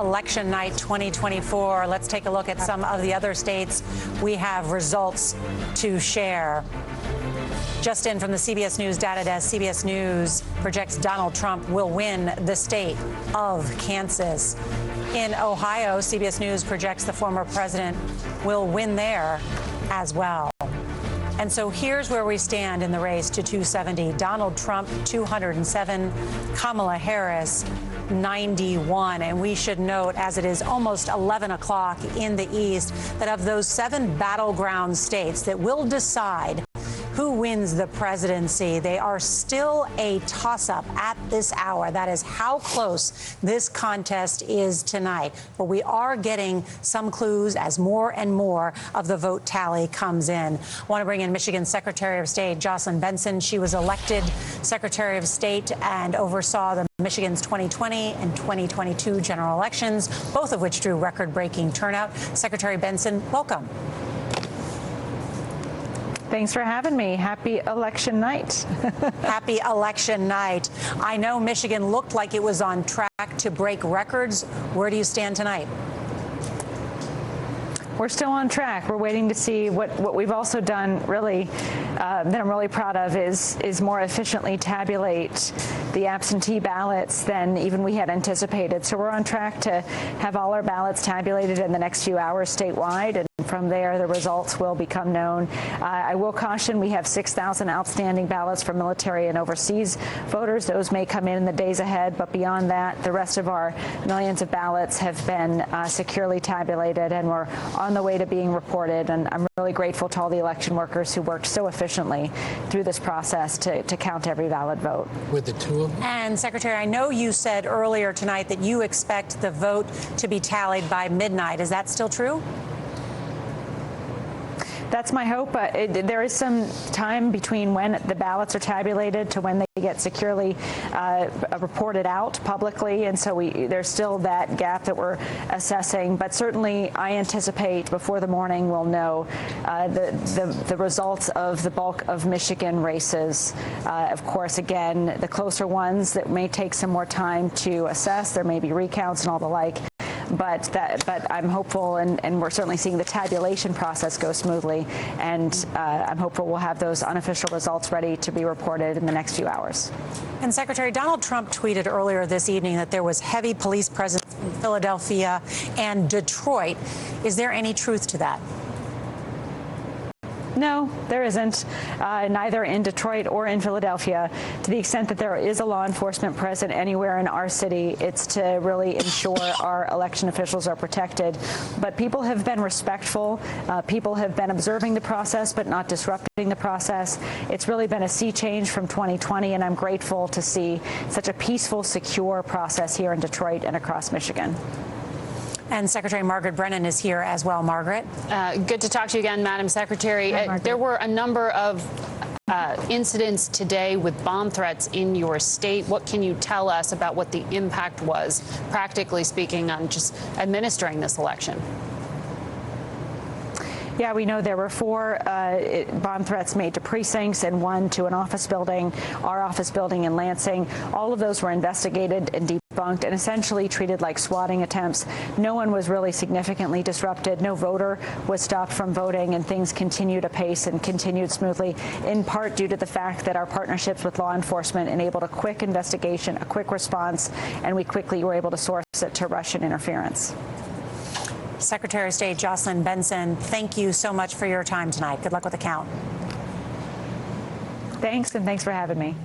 election night 2024. Let's take a look at some of the other states. We have results to share. Just in from the CBS News data desk, CBS News projects Donald Trump will win the state of Kansas. In Ohio, CBS News projects the former president will win there as well. And so here's where we stand in the race to 270. Donald Trump, 207. Kamala Harris, 91. And we should note, as it is almost 11 o'clock in the East, that of those 7 battleground states that will decide who wins the presidency, they are still a toss-up at this hour. That is how close this contest is tonight. But we are getting some clues as more and more of the vote tally comes in. I want to bring in Michigan Secretary of State Jocelyn Benson. She was elected Secretary of State and oversaw the Michigan's 2020 and 2022 general elections, both of which drew record-breaking turnout. Secretary Benson, welcome. Thanks for having me. Happy election night. Happy election night. I know Michigan looked like it was on track to break records. Where do you stand tonight? We're still on track. We're waiting to see what we've also done, really, that I'm really proud of, is more efficiently tabulate the absentee ballots than even we had anticipated. So we're on track to have all our ballots tabulated in the next few hours statewide, and from there the results will become known. I will caution we have 6,000 outstanding ballots for military and overseas voters. Those may come in the days ahead, but beyond that, the rest of our millions of ballots have been securely tabulated, and we're on the way to being reported. And I'm really grateful to all the election workers who worked so efficiently through this process to count every valid vote. With the two of them? And Secretary, I know you said earlier tonight that you expect the vote to be tallied by midnight. Is that still true? That's my hope. There is some time between when the ballots are tabulated to when they get securely reported out publicly, and so there's still that gap that we're assessing. But certainly, I anticipate before the morning we'll know the results of the bulk of Michigan races. Of course, again, the closer ones that may take some more time to assess. There may be recounts and all the like. But I'm hopeful, and we're certainly seeing the tabulation process go smoothly, and I'm hopeful we'll have those unofficial results ready to be reported in the next few hours. And Secretary, Donald Trump tweeted earlier this evening that there was heavy police presence in Philadelphia and Detroit. Is there any truth to that? No, there isn't, neither in Detroit or in Philadelphia. To the extent that there is a law enforcement present anywhere in our city, it's to really ensure our election officials are protected. But people have been respectful. People have been observing the process, but not disrupting the process. It's really been a sea change from 2020, and I'm grateful to see such a peaceful, secure process here in Detroit and across Michigan. And Secretary Margaret Brennan is here as well. Margaret. Good to talk to you again, Madam Secretary. There were a number of incidents today with bomb threats in your state. What can you tell us about what the impact was, practically speaking, on just administering this election? Yeah, we know there were 4 bomb threats made to precincts and 1 to an office building, our office building in Lansing. All of those were investigated and debunked and essentially treated like swatting attempts. No one was really significantly disrupted. No voter was stopped from voting, and things continued apace and continued smoothly, in part due to the fact that our partnerships with law enforcement enabled a quick investigation, a quick response, and we quickly were able to source it to Russian interference. Secretary of State Jocelyn Benson, thank you so much for your time tonight. Good luck with the count. Thanks, and thanks for having me.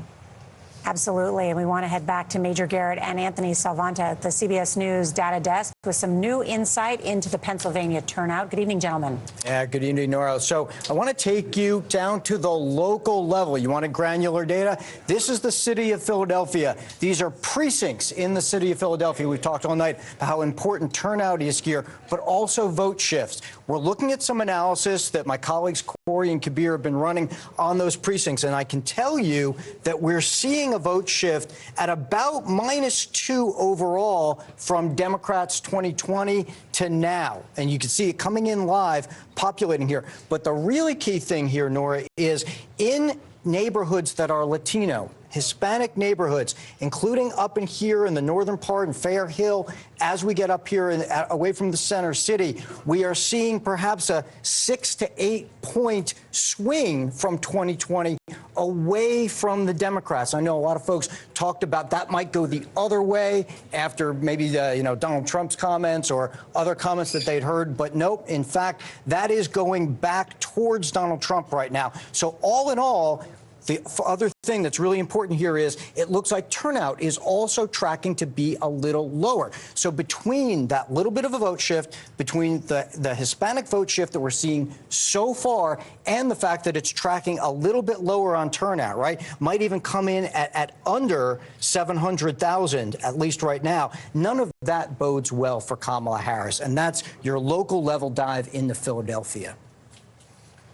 Absolutely. And we want to head back to Major Garrett and Anthony Salvanta at the CBS News data desk with some new insight into the Pennsylvania turnout. Good evening, gentlemen. Yeah, good evening, Nora. So I want to take you down to the local level. You wanted granular data? This is the city of Philadelphia. These are precincts in the city of Philadelphia. We've talked all night about how important turnout is here, but also vote shifts. We're looking at some analysis that my colleagues Corey and Kabir have been running on those precincts, and I can tell you that we're seeing a vote shift at about -2 overall from Democrats 2020 to now. And you can see it coming in live, populating here. But the really key thing here, Nora, is in neighborhoods that are Latino, Hispanic neighborhoods, including up in here in the northern part in Fair Hill, as we get up here away from the center city, we are seeing perhaps a 6 to 8 point swing from 2020 away from the Democrats. I know a lot of folks talked about that might go the other way after maybe Donald Trump's comments or other comments that they'd heard, but nope. In fact, that is going back towards Donald Trump right now. So all in all, the other thing that's really important here is it looks like turnout is also tracking to be a little lower. So between that little bit of a vote shift, between the Hispanic vote shift that we're seeing so far and the fact that it's tracking a little bit lower on turnout, right, might even come in at under 700,000, at least right now. None of that bodes well for Kamala Harris. And that's your local level dive into Philadelphia.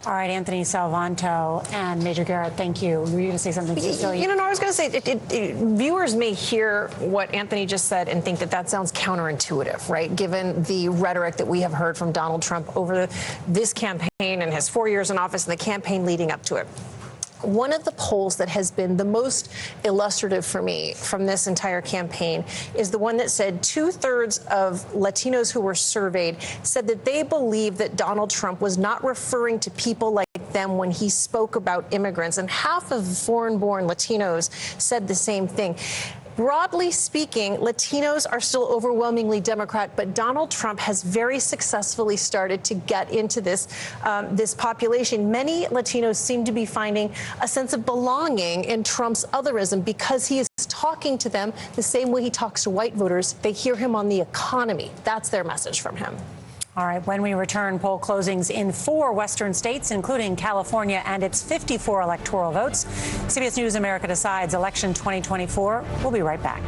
All right, Anthony Salvanto and Major Garrett, thank you. Were you going to say something, Cecilia? I was going to say, viewers may hear what Anthony just said and think that that sounds counterintuitive, right? Given the rhetoric that we have heard from Donald Trump over this campaign and his 4 years in office and the campaign leading up to it. One of the polls that has been the most illustrative for me from this entire campaign is the one that said 2/3 of Latinos who were surveyed said that they believe that Donald Trump was not referring to people like them when he spoke about immigrants. And half of foreign-born Latinos said the same thing. Broadly speaking, Latinos are still overwhelmingly Democrat, but Donald Trump has very successfully started to get into this population. Many Latinos seem to be finding a sense of belonging in Trump's otherism because he is talking to them the same way he talks to white voters. They hear him on the economy. That's their message from him. All right, when we return, poll closings in 4 western states, including California and its 54 electoral votes. CBS News America Decides Election 2024. We'll be right back.